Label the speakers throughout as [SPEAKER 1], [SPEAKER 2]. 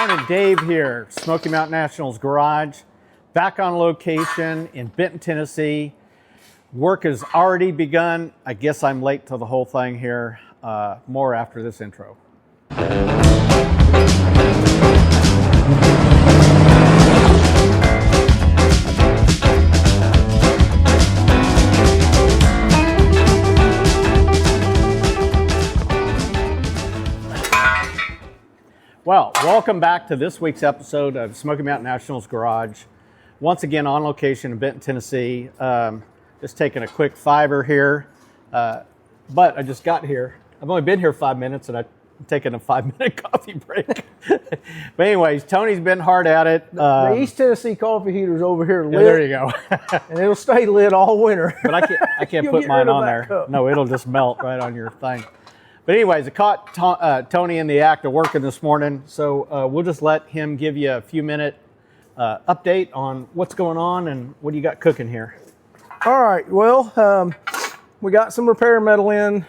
[SPEAKER 1] Morning, Dave here, Smoky Mountain Nationals Garage, back on location in Benton, Tennessee. Work has already begun. I guess I'm late to the whole thing here. More after this intro. Well, welcome back to this week's episode of Smoky Mountain Nationals Garage. Once again on location in Benton, Tennessee. Just taking a quick fiver here, but I just got here. I've only been here 5 minutes and I'm taking a 5-minute coffee break. But anyways, Tony's been hard at it.
[SPEAKER 2] The East Tennessee coffee heater's over here lit.
[SPEAKER 1] Yeah, there you go.
[SPEAKER 2] And it'll stay lit all winter.
[SPEAKER 1] But I can't put mine on there. Cup. No, it'll just melt right on your thing. But anyways, I caught Tony in the act of working this morning, so we'll just let him give you a few minute update on what's going on and what do you got cooking here.
[SPEAKER 2] All right, well, we got some repair metal in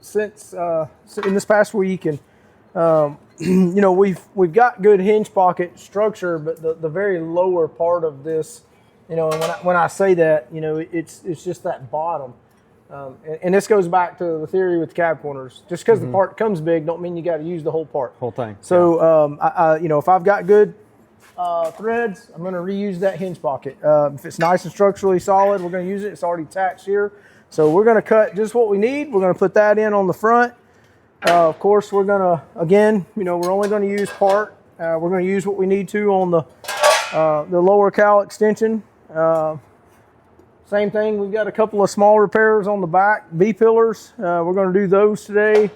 [SPEAKER 2] since in this past week, and you know we've got good hinge pocket structure, but the very lower part of this, you know, and when I say that, you know, it's just that bottom. And this goes back to the theory with the cab corners. Just because the part comes big, don't mean you got to use the whole part.
[SPEAKER 1] Whole thing.
[SPEAKER 2] So, you know, if I've got good threads, I'm going to reuse that hinge pocket. If it's nice and structurally solid, we're going to use it. It's already attached here. So we're going to cut just what we need. We're going to put that in on the front. Of course, we're going to, again, you know, we're only going to use part. We're going to use what we need to on the lower cowl extension. Same thing, we've got a couple of small repairs on the back, B-pillars. We're going to do those today.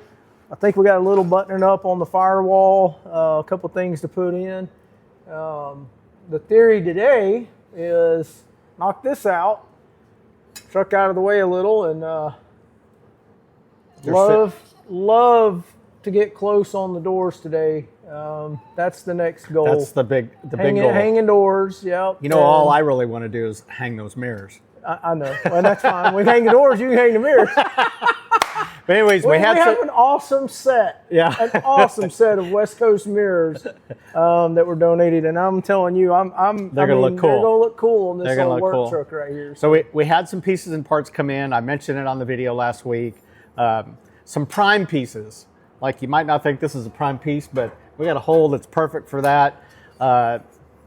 [SPEAKER 2] I think we got a little buttoning up on the firewall, a couple things to put in. The theory today is knock this out, truck out of the way a little, and love to get close on the doors today. That's the next goal.
[SPEAKER 1] That's the big goal.
[SPEAKER 2] Hanging doors, yep.
[SPEAKER 1] You know, all I really want to do is hang those mirrors.
[SPEAKER 2] I know. Well, that's fine. We hang the doors, you can hang the mirrors.
[SPEAKER 1] But anyways, we have
[SPEAKER 2] an awesome set.
[SPEAKER 1] Yeah.
[SPEAKER 2] An awesome set of West Coast mirrors that were donated, and I'm telling you,
[SPEAKER 1] they're gonna look cool.
[SPEAKER 2] They're gonna look cool on this little work truck right here.
[SPEAKER 1] So we had some pieces and parts come in. I mentioned it on the video last week. Some prime pieces. Like, you might not think this is a prime piece, but we got a hole that's perfect for that.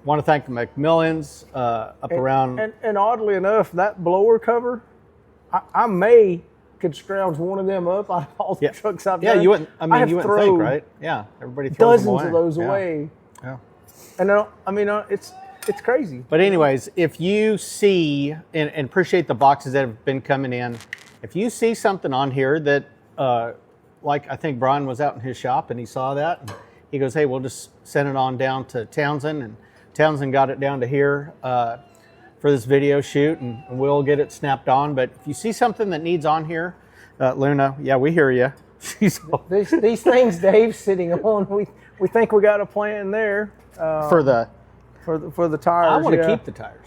[SPEAKER 1] Want to thank the McMillans around.
[SPEAKER 2] And oddly enough, that blower cover, I could scrounge one of them up out of all the trucks I've done.
[SPEAKER 1] Yeah, you wouldn't. I mean, you wouldn't think, right? Yeah, everybody throws them away.
[SPEAKER 2] Dozens of those away.
[SPEAKER 1] Yeah.
[SPEAKER 2] And I mean, it's crazy.
[SPEAKER 1] But anyways, if you see and appreciate the boxes that have been coming in, if you see something on here that, like I think Brian was out in his shop and he saw that, and he goes, "Hey, we'll just send it on down to Townsend," and Townsend got it down to here for this video shoot, and we'll get it snapped on. But if you see something that needs on here, Luna, yeah, we hear you.
[SPEAKER 2] These things Dave's sitting on, we think we got a plan there
[SPEAKER 1] for the
[SPEAKER 2] tires.
[SPEAKER 1] I want to keep the tires.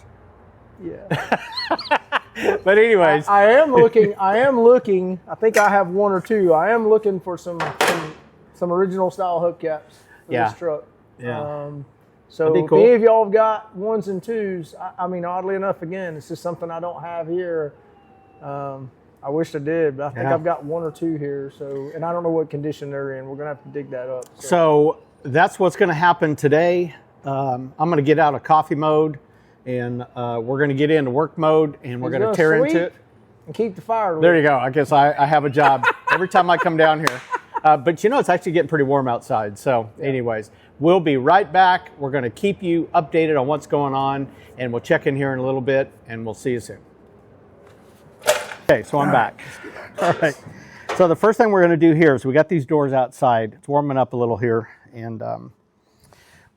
[SPEAKER 2] Yeah.
[SPEAKER 1] But anyways,
[SPEAKER 2] I am looking. I think I have one or two. I am looking for some original style hubcaps for this truck.
[SPEAKER 1] Yeah.
[SPEAKER 2] So
[SPEAKER 1] cool.
[SPEAKER 2] If any of y'all have got ones and twos, I mean, oddly enough, again, it's just something I don't have here. I wish I did, but I think I've got one or two here. So, and I don't know what condition they're in. We're gonna have to dig that up.
[SPEAKER 1] So that's what's going to happen today. I'm going to get out of coffee mode, and we're going to get into work mode, and we're going to tear into it
[SPEAKER 2] and keep the fire lit.
[SPEAKER 1] There you go. I guess I have a job every time I come down here. But you know, it's actually getting pretty warm outside. So anyways, we'll be right back. We're going to keep you updated on what's going on, and we'll check in here in a little bit, and we'll see you soon. Okay, so I'm back. All right. So the first thing we're going to do here is we got these doors outside. It's warming up a little here, and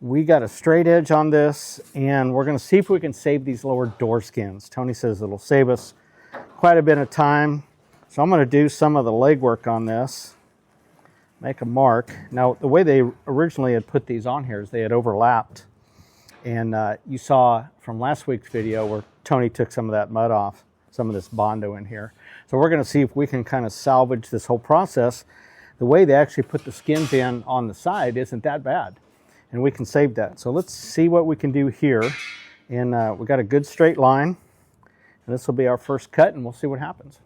[SPEAKER 1] we got a straight edge on this, and we're going to see if we can save these lower door skins. Tony says it'll save us quite a bit of time. So I'm going to do some of the legwork on this. Make a mark. Now, the way they originally had put these on here is they had overlapped. And you saw from last week's video where Tony took some of that mud off, some of this Bondo in here. So we're going to see if we can kind of salvage this whole process. The way they actually put the skins in on the side isn't that bad. and we can save that. So let's see what we can do here. And we got a good straight line. And this will be our first cut, and we'll see what happens.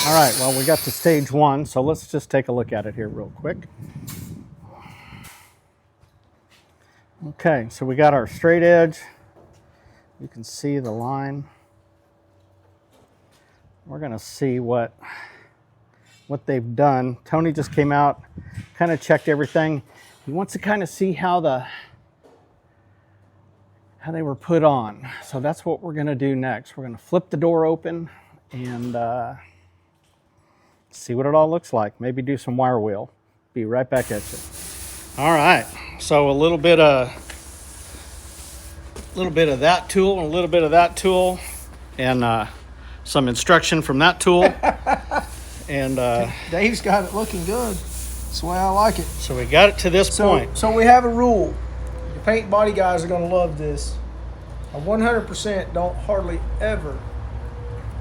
[SPEAKER 1] All right, well, we got to stage one, so let's just take a look at it here real quick. Okay, so we got our straight edge. You can see the line. We're gonna see what they've done. Tony just came out, kind of checked everything. He wants to kind of see how they were put on. So that's what we're gonna do next. We're gonna flip the door open and see what it all looks like. Maybe do some wire wheel. Be right back at you. All right, so a little bit of that tool and a little bit of that tool, and some instruction from that tool. And
[SPEAKER 2] Dave's got it looking good. That's the way I like it.
[SPEAKER 1] So we got it to this point.
[SPEAKER 2] So we have a rule. The paint body guys are going to love this. I 100% don't hardly ever,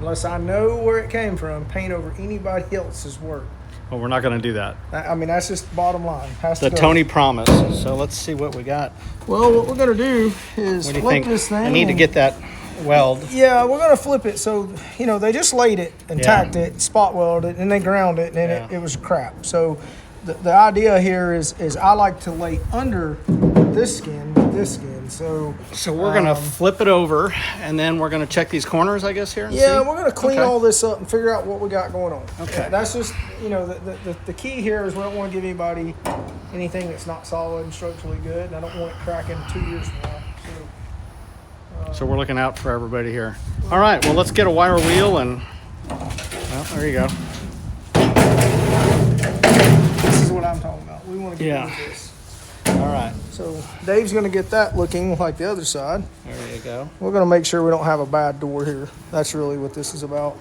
[SPEAKER 2] unless I know where it came from, paint over anybody else's work.
[SPEAKER 1] Well, we're not going to do that.
[SPEAKER 2] I mean, that's just bottom line.
[SPEAKER 1] The Tony promise. So let's see what we got.
[SPEAKER 2] Well, what we're going to do is flip this thing.
[SPEAKER 1] I need to get that weld.
[SPEAKER 2] Yeah, we're going to flip it. So, you know, they just laid it and tacked it, spot welded it, and they ground it, and it was crap. So the idea here is I like to lay under this skin with this skin. So
[SPEAKER 1] we're going to flip it over, and then we're going to check these corners, I guess, here?
[SPEAKER 2] Yeah, we're going to clean all this up and figure out what we got going on.
[SPEAKER 1] Okay.
[SPEAKER 2] Yeah, that's just, you know, the key here is we don't want to give anybody anything that's not solid and structurally good, and I don't want it cracking 2 years from now.
[SPEAKER 1] So we're looking out for everybody here. All right, well, let's get a wire wheel, and, well, there you go.
[SPEAKER 2] This is what I'm talking about. We want to get rid of this.
[SPEAKER 1] All right.
[SPEAKER 2] So Dave's going to get that looking like the other side.
[SPEAKER 1] There you go.
[SPEAKER 2] We're going to make sure we don't have a bad door here. That's really what this is about.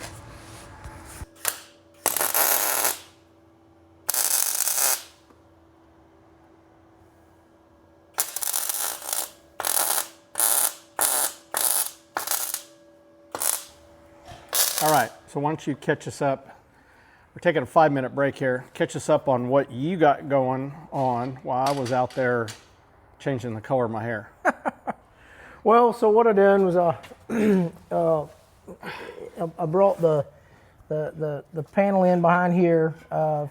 [SPEAKER 1] All right, so why don't you catch us up? We're taking a 5-minute break here. Catch us up on what you got going on while I was out there changing the color of my hair.
[SPEAKER 2] Well, so what I did was I brought the panel in behind here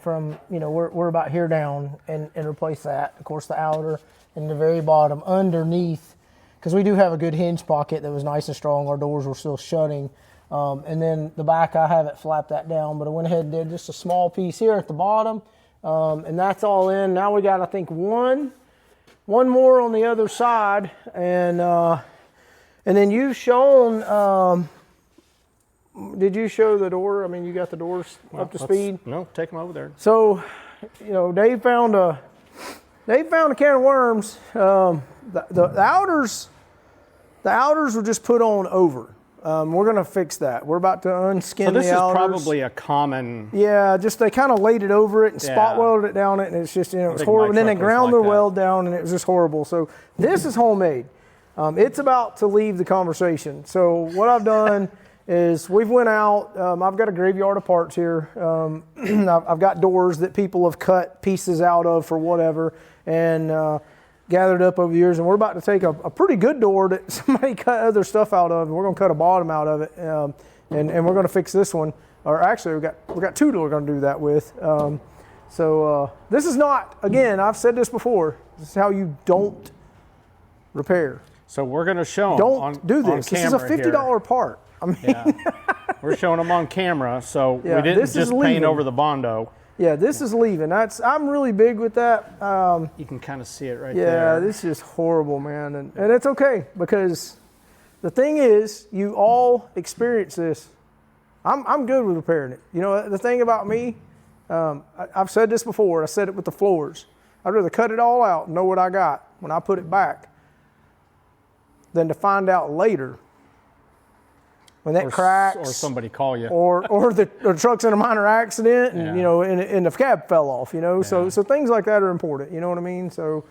[SPEAKER 2] from, you know, we're about here down and replace that. Of course, the outer and the very bottom underneath, because we do have a good hinge pocket that was nice and strong. Our doors were still shutting. And then the back, I have it flap that down, but I went ahead and did just a small piece here at the bottom, and that's all in. Now we got, I think, one more on the other side, and then you've shown. Did you show the door? I mean, you got the doors up to speed.
[SPEAKER 1] No, take them over there.
[SPEAKER 2] So, you know, Dave found a can of worms. The outers were just put on over. We're going to fix that. We're about to unskin the outers.
[SPEAKER 1] So this is probably a common...
[SPEAKER 2] Yeah, just they kind of laid it over it and spot welded it down it, and it's just, you know, it was horrible. And then they ground their weld down, and it was just horrible. So this is homemade. It's about to leave the conversation. So what I've done is we've went out. I've got a graveyard of parts here. I've got doors that people have cut pieces out of for whatever, and gathered up over the years, and we're about to take a pretty good door that somebody cut other stuff out of, and we're going to cut a bottom out of it, and we're going to fix this one. Or actually, we got two that we're going to do that with. So this is not, again, I've said this before, this is how you don't repair.
[SPEAKER 1] So we're going to show them
[SPEAKER 2] Don't do this. This is a $50 part. I mean,
[SPEAKER 1] we're showing them on camera, so we didn't just paint over the Bondo.
[SPEAKER 2] Yeah, this is leaving. I'm really big with that.
[SPEAKER 1] You can kind of see it right there.
[SPEAKER 2] Yeah, this is horrible, man. And it's okay, because the thing is, you all experience this. I'm good with repairing it. You know, the thing about me, I've said this before. I said it with the floors. I'd rather cut it all out and know what I got when I put it back than to find out later when that cracks,
[SPEAKER 1] or somebody call you,
[SPEAKER 2] or the truck's in a minor accident, and and the cab fell off, So things like that are important. You know what I mean? So.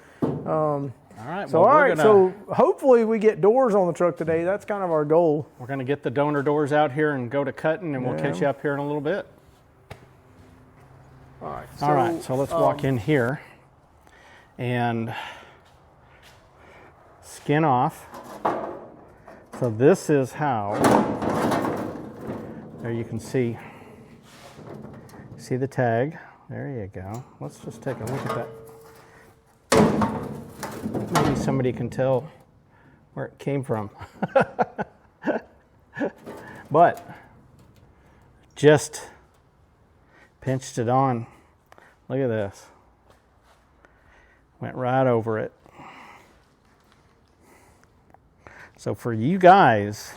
[SPEAKER 1] All right.
[SPEAKER 2] So so hopefully we get doors on the truck today. That's kind of our goal.
[SPEAKER 1] We're going to get the donor doors out here and go to cutting, and we'll catch you up here in a little bit.
[SPEAKER 2] All right.
[SPEAKER 1] So let's walk in here and skin off. So this is how. There you can see the tag. There you go. Let's just take a look at that. Maybe somebody can tell where it came from. But just pinched it on. Look at this. Went right over it. So for you guys,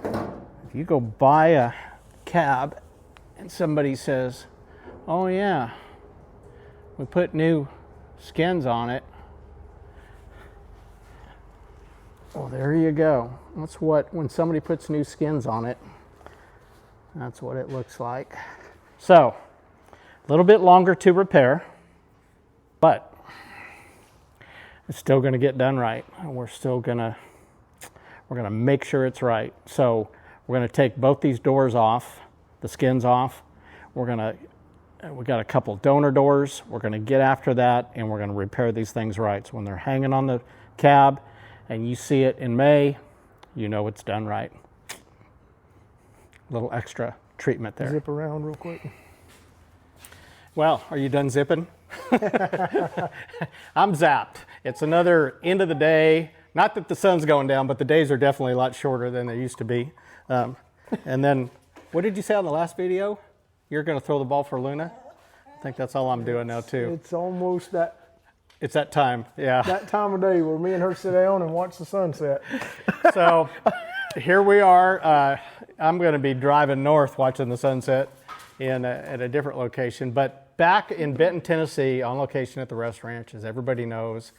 [SPEAKER 1] if you go buy a cab and somebody says, oh yeah, we put new skins on it. Well, there you go. That's what, when somebody puts new skins on it, that's what it looks like. So, a little bit longer to repair, but it's still going to get done right. We're going to make sure it's right. So, we're going to take both these doors off, the skins off. We got a couple donor doors. We're going to get after that, and we're going to repair these things right. So when they're hanging on the cab and you see it in May, you know it's done right. A little extra treatment there.
[SPEAKER 2] Zip around real quick.
[SPEAKER 1] Well, are you done zipping? I'm zapped. It's another end of the day. Not that the sun's going down, but the days are definitely a lot shorter than they used to be. And then, what did you say on the last video? You're going to throw the ball for Luna? I think that's all I'm doing now, too.
[SPEAKER 2] It's almost that.
[SPEAKER 1] It's that time, yeah.
[SPEAKER 2] That time of day where me and her sit down and watch the sunset.
[SPEAKER 1] So, here we are. I'm going to be driving north watching the sunset at a different location. But back in Benton, Tennessee, on location at the Rest Ranch, as everybody knows,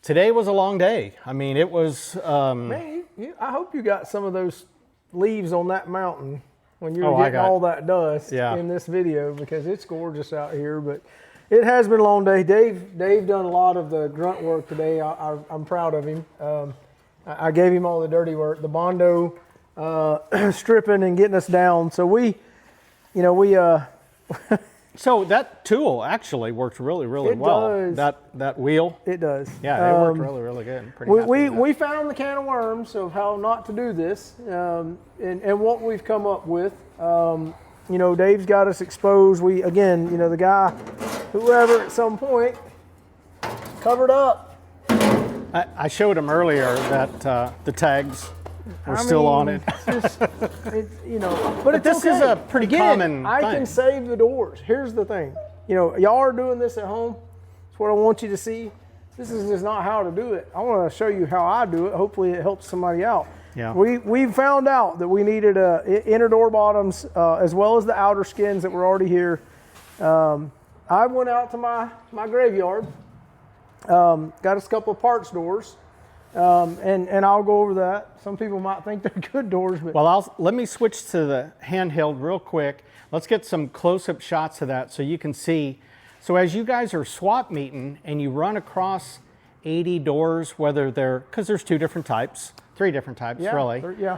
[SPEAKER 1] today was a long day. I mean, it was...
[SPEAKER 2] Man, I hope you got some of those leaves on that mountain when you're getting all that dust in this video, because it's gorgeous out here. But it has been a long day. Dave done a lot of the grunt work today. I'm proud of him. I gave him all the dirty work, the Bondo stripping and getting us down. So
[SPEAKER 1] So that tool actually works really, really well.
[SPEAKER 2] Does.
[SPEAKER 1] That wheel.
[SPEAKER 2] It does.
[SPEAKER 1] Yeah, it worked really, really good.
[SPEAKER 2] We found the can of worms of how not to do this, and what we've come up with. Dave's got us exposed. The guy, whoever at some point, covered up.
[SPEAKER 1] I showed him earlier that the tags were still on it.
[SPEAKER 2] But
[SPEAKER 1] this is a pretty common
[SPEAKER 2] I
[SPEAKER 1] thing.
[SPEAKER 2] can save the doors. Here's the thing. Y'all are doing this at home. That's what I want you to see. This is just not how to do it. I want to show you how I do it. Hopefully it helps somebody out.
[SPEAKER 1] Yeah.
[SPEAKER 2] We found out that we needed inner door bottoms as well as the outer skins that were already here. I went out to my graveyard, got us a couple of parts doors. And I'll go over that. Some people might think they're good doors, but
[SPEAKER 1] let me switch to the handheld real quick. Let's get some close-up shots of that so you can see. So as you guys are swap meeting and you run across 80 doors, because there's three different types, really.
[SPEAKER 2] Yeah.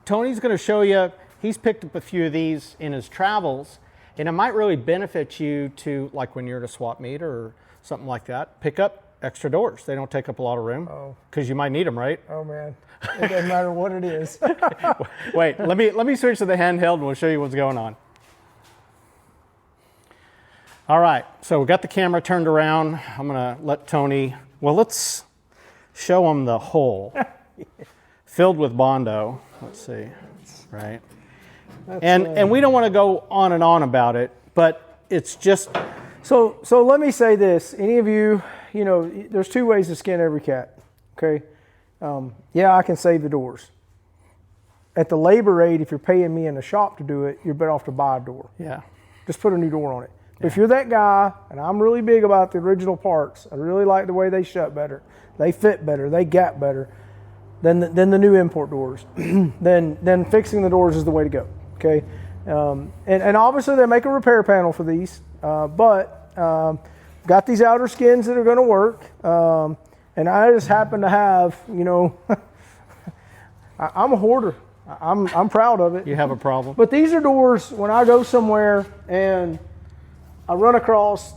[SPEAKER 1] Tony's going to show you. He's picked up a few of these in his travels, and it might really benefit you to, like when you're at a swap meet or something like that, pick up extra doors. They don't take up a lot of room because you might need them, right?
[SPEAKER 2] Oh man, it doesn't matter what it is.
[SPEAKER 1] Wait, let me switch to the handheld and we'll show you what's going on. All right, so we got the camera turned around. I'm gonna let Tony. Well, let's show him the hole filled with Bondo. Let's see, right? And we don't want to go on and on about it, but it's just.
[SPEAKER 2] So let me say this. Any of you, there's two ways to skin every cat, okay? I can save the doors. At the labor rate, if you're paying me in the shop to do it, you're better off to buy a door.
[SPEAKER 1] Yeah.
[SPEAKER 2] Just put a new door on it. But if you're that guy, and I'm really big about the original parts, I really like the way they shut better, they fit better, they gap better, than the new import doors. then fixing the doors is the way to go. Okay, and obviously they make a repair panel for these, but got these outer skins that are going to work. And I just happen to have, you know, I'm a hoarder. I'm proud of it.
[SPEAKER 1] You have a problem.
[SPEAKER 2] But these are doors when I go somewhere and I run across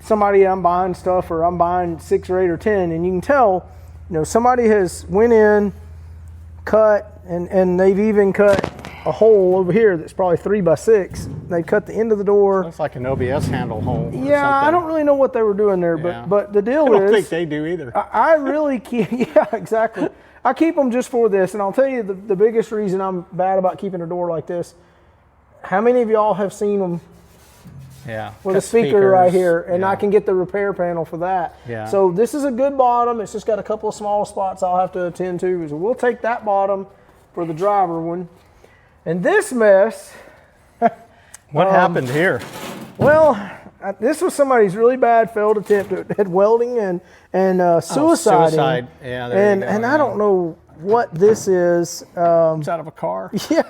[SPEAKER 2] somebody I'm buying stuff, or I'm buying 6 or 8 or 10, and you can tell, you know, somebody has went in, cut, and they've even cut a hole over here that's probably 3 by 6. They cut the end of the door.
[SPEAKER 1] Looks like an OBS handle hole.
[SPEAKER 2] Yeah, I don't really know what they were doing there, but the deal is,
[SPEAKER 1] I don't think they do either.
[SPEAKER 2] I really keep, yeah, exactly. I keep them just for this, and I'll tell you the biggest reason I'm bad about keeping a door like this. How many of y'all have seen them?
[SPEAKER 1] Yeah.
[SPEAKER 2] With a speaker right here, and I can get the repair panel for that.
[SPEAKER 1] Yeah.
[SPEAKER 2] So this is a good bottom. It's just got a couple of small spots I'll have to attend to. So we'll take that bottom for the driver one. And this mess.
[SPEAKER 1] What happened here?
[SPEAKER 2] Well, this was somebody's really bad failed attempt at welding and suiciding.
[SPEAKER 1] Suicide. Yeah. There you go.
[SPEAKER 2] And I don't know what this is.
[SPEAKER 1] It's out of a car.
[SPEAKER 2] Yeah.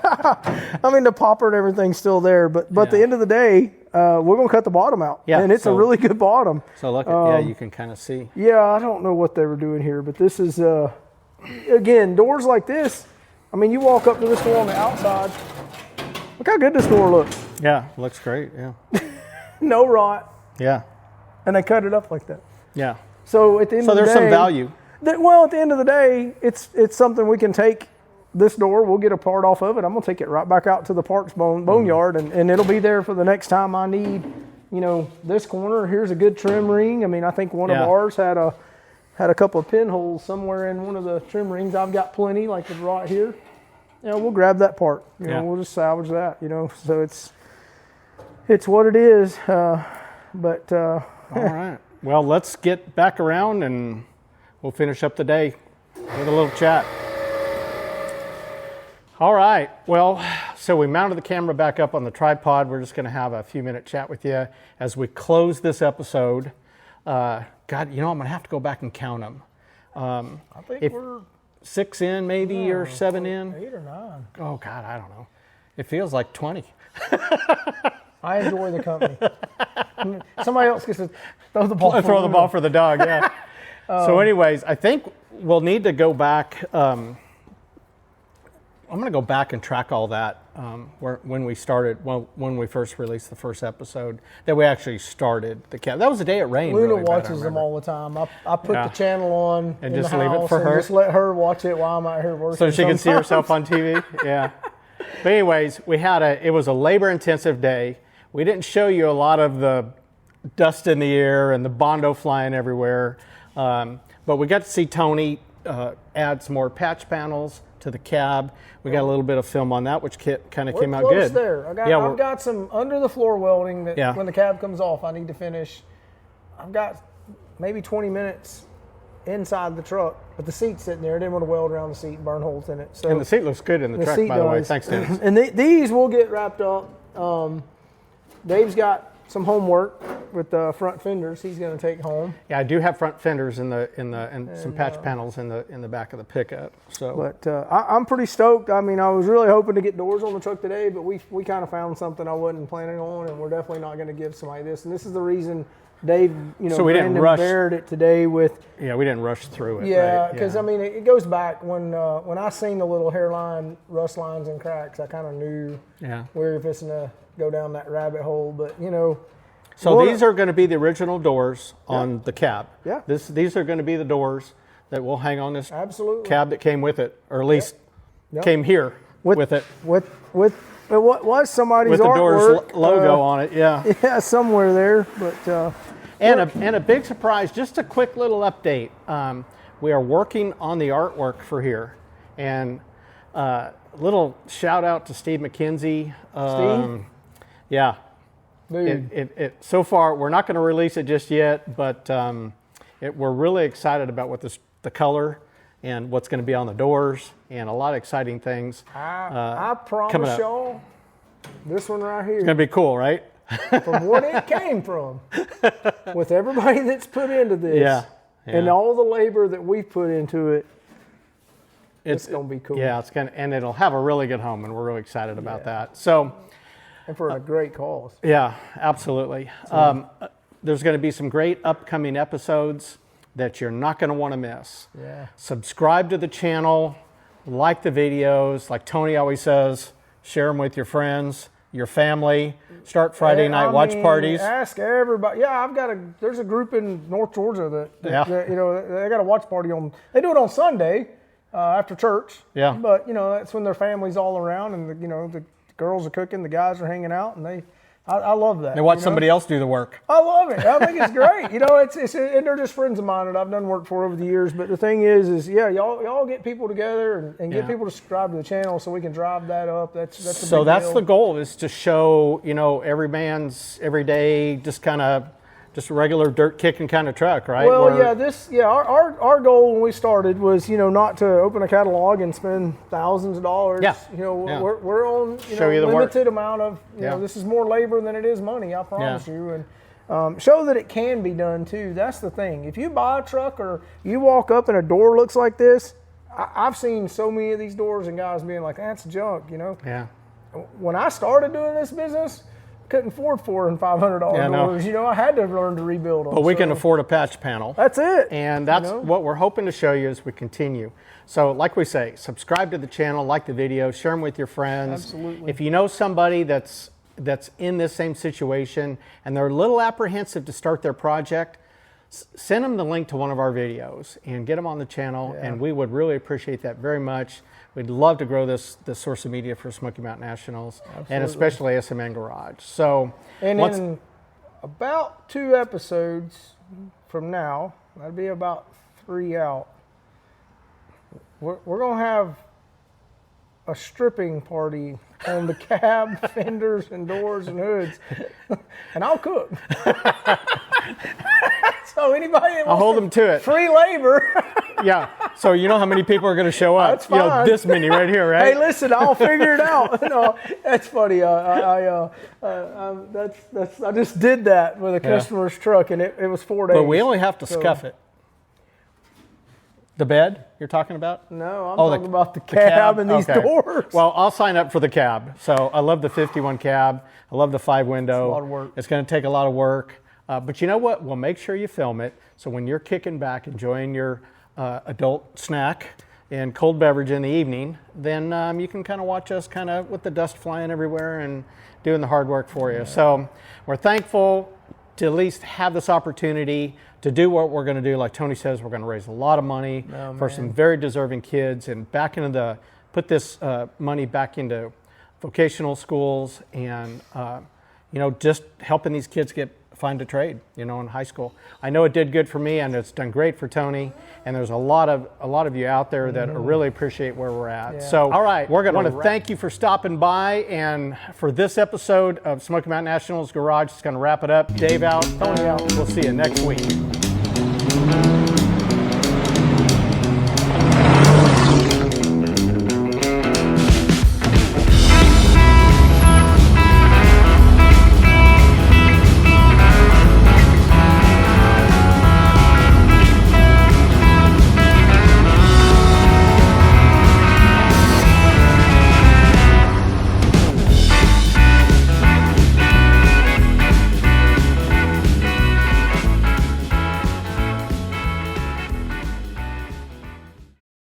[SPEAKER 2] I mean, the popper and everything's still there, but at the end of the day, we're going to cut the bottom out.
[SPEAKER 1] Yeah,
[SPEAKER 2] and it's a really good bottom.
[SPEAKER 1] So look at, you can kind of see.
[SPEAKER 2] Yeah, I don't know what they were doing here, but this is, again, doors like this. I mean, you walk up to this door on the outside. Look how good this door looks.
[SPEAKER 1] Yeah, looks great. Yeah.
[SPEAKER 2] No rot.
[SPEAKER 1] Yeah.
[SPEAKER 2] And they cut it up like that.
[SPEAKER 1] Yeah.
[SPEAKER 2] So at the end of the day,
[SPEAKER 1] there's some value.
[SPEAKER 2] Well, at the end of the day, it's something we can take. This door, we'll get a part off of it. I'm going to take it right back out to the parts boneyard, and it'll be there for the next time I need, you know, this corner. Here's a good trim ring. I mean, I think one of ours had a couple of pinholes somewhere in one of the trim rings. I've got plenty, like right here. You know, we'll grab that part. You know, we'll just salvage that. You know, so it's what it is. All
[SPEAKER 1] right. Well, let's get back around and we'll finish up the day with a little chat. All right. Well, so we mounted the camera back up on the tripod. We're just going to have a few minute chat with you as we close this episode. God, you know, I'm going to have to go back and count them.
[SPEAKER 2] I think we're
[SPEAKER 1] 6 in maybe, or 7 in.
[SPEAKER 2] 8 or 9.
[SPEAKER 1] Oh, God, I don't know. It feels like 20.
[SPEAKER 2] I enjoy the company. Somebody else gets to throw the ball.
[SPEAKER 1] Throw the ball for the dog, yeah. So anyways, I think we'll need to go back. I'm going to go back and track all that when we started, when we first released the first episode, that we actually started the cab. That was the day it rained.
[SPEAKER 2] Luna
[SPEAKER 1] really
[SPEAKER 2] watches them all the time. I put the channel on
[SPEAKER 1] and
[SPEAKER 2] in
[SPEAKER 1] just
[SPEAKER 2] the
[SPEAKER 1] leave
[SPEAKER 2] house
[SPEAKER 1] it for
[SPEAKER 2] and
[SPEAKER 1] her.
[SPEAKER 2] just let her watch it while I'm out here working.
[SPEAKER 1] So she can see herself on TV. Yeah. But anyways, it was a labor-intensive day. We didn't show you a lot of the dust in the air and the Bondo flying everywhere, but we got to see Tony add some more patch panels to the cab. We got a little bit of film on that, which kind of came out good.
[SPEAKER 2] There. I've got some under the floor welding that when the cab comes off, I need to finish. I've got maybe 20 minutes inside the truck, but the seat's sitting there. I didn't want to weld around the seat and burn holes in it. So
[SPEAKER 1] and the seat looks good in the truck, by the way. Thanks, Dennis.
[SPEAKER 2] And these will get wrapped up. Dave's got some homework with the front fenders he's going to take home.
[SPEAKER 1] Yeah, I do have front fenders and some patch panels in the back of the pickup. So,
[SPEAKER 2] but I'm pretty stoked. I mean, I was really hoping to get doors on the truck today, but we kind of found something I wasn't planning on, and we're definitely not going to give somebody this. And this is the reason Dave,
[SPEAKER 1] so we didn't rush
[SPEAKER 2] bared it today with.
[SPEAKER 1] Yeah, we didn't rush through it.
[SPEAKER 2] Yeah, because I mean, it goes back when I seen the little hairline rust lines and cracks. I kind of knew we were fixing to go down that rabbit hole, but you know.
[SPEAKER 1] So these are going to be the original doors on the cab.
[SPEAKER 2] Yeah.
[SPEAKER 1] These are going to be the doors that will hang on this
[SPEAKER 2] cab
[SPEAKER 1] that came with it, or at least came here with it.
[SPEAKER 2] With what was somebody's
[SPEAKER 1] with the
[SPEAKER 2] artwork,
[SPEAKER 1] doors logo on it. Yeah.
[SPEAKER 2] Yeah, somewhere there, but.
[SPEAKER 1] And a big surprise. Just a quick little update. We are working on the artwork for here, and little shout out to Steve McKenzie.
[SPEAKER 2] Steve.
[SPEAKER 1] Yeah. So far, we're not going to release it just yet, but we're really excited about what the color and what's going to be on the doors, and a lot of exciting things.
[SPEAKER 2] I promise y'all, this one right here.
[SPEAKER 1] It's going to be cool, right?
[SPEAKER 2] From what it came from, with everybody that's put into this, and all the labor that we've put into it, it's going to be cool.
[SPEAKER 1] Yeah, and it'll have a really good home, and we're really excited about that. So,
[SPEAKER 2] and for a great cause.
[SPEAKER 1] Yeah, absolutely. There's going to be some great upcoming episodes that you're not going to want to miss.
[SPEAKER 2] Yeah.
[SPEAKER 1] Subscribe to the channel, like the videos. Like Tony always says, share them with your friends, your family. Start Friday night watch parties.
[SPEAKER 2] Ask everybody. Yeah, there's a group in North Georgia that you know, they got a watch party they do it on Sunday after church.
[SPEAKER 1] Yeah.
[SPEAKER 2] But, you know, that's when their family's all around and, you know, the girls are cooking, the guys are hanging out, and I love that.
[SPEAKER 1] They watch somebody else do the work.
[SPEAKER 2] I love it. I think it's great. You know, and they're just friends of mine that I've done work for over the years. But the thing is y'all get people together and get people to subscribe to the channel so we can drive that up. That's
[SPEAKER 1] the goal, is to show, you know, every man's everyday, just regular dirt kicking kind of truck, right?
[SPEAKER 2] Well, our goal when we started was, you know, not to open a catalog and spend thousands of dollars.
[SPEAKER 1] Yeah.
[SPEAKER 2] You know, we're on, you
[SPEAKER 1] show
[SPEAKER 2] know,
[SPEAKER 1] you the
[SPEAKER 2] limited
[SPEAKER 1] work.
[SPEAKER 2] amount of, you know, this is more labor than it is money, I promise
[SPEAKER 1] Yeah.
[SPEAKER 2] you. And show that it can be done too. That's the thing. If you buy a truck or you walk up and a door looks like this, I've seen so many of these doors and guys being like, that's junk, you know?
[SPEAKER 1] Yeah.
[SPEAKER 2] When I started doing this business, couldn't afford $400 and $500 doors. You know, I had to learn to rebuild them.
[SPEAKER 1] But we can afford a patch panel.
[SPEAKER 2] That's it.
[SPEAKER 1] And that's what we're hoping to show you as we continue. So like we say, subscribe to the channel, like the video, share them with your friends.
[SPEAKER 2] Absolutely.
[SPEAKER 1] If you know somebody that's in this same situation and they're a little apprehensive to start their project, send them the link to one of our videos and get them on the channel.
[SPEAKER 2] Yeah.
[SPEAKER 1] And we would really appreciate that very much. We'd love to grow this source of media for Smoky Mountain Nationals. Absolutely. And especially SMN Garage. So,
[SPEAKER 2] and in about 2 episodes from now, that'll be about 3 out, we're going to have a stripping party on the cab, fenders, and doors and hoods, and I'll cook. So anybody that
[SPEAKER 1] I'll hold them to it.
[SPEAKER 2] Free labor.
[SPEAKER 1] Yeah. So you know how many people are going to show up?
[SPEAKER 2] That's fine.
[SPEAKER 1] You know, this many right here, right?
[SPEAKER 2] Hey, listen, I'll figure it out. No, that's funny. I just did that with a customer's truck, and it was 4 days.
[SPEAKER 1] But we only have to scuff it. The bed you're talking about?
[SPEAKER 2] No, I'm talking about the cab and these doors.
[SPEAKER 1] Well, I'll sign up for the cab. So I love the 51 cab. I love the 5-window.
[SPEAKER 2] It's a lot of work.
[SPEAKER 1] It's going to take a lot of work. But you know what? We'll make sure you film it. So when you're kicking back, enjoying your adult snack and cold beverage in the evening, then you can kind of watch us kind of with the dust flying everywhere and doing the hard work for you. So we're thankful to at least have this opportunity to do what we're going to do. Like Tony says, we're going to raise a lot of money for some very deserving kids and put this money back into vocational schools and, you know, just helping these kids find a trade, you know, in high school. I know it did good for me, and it's done great for Tony. And there's a lot of you out there that really appreciate where we're at. Yeah. So, all right, we're going to thank you for stopping by, and for this episode of Smoky Mountain Nationals Garage, it's going to wrap it up. Dave out, Tony out. We'll see you next week.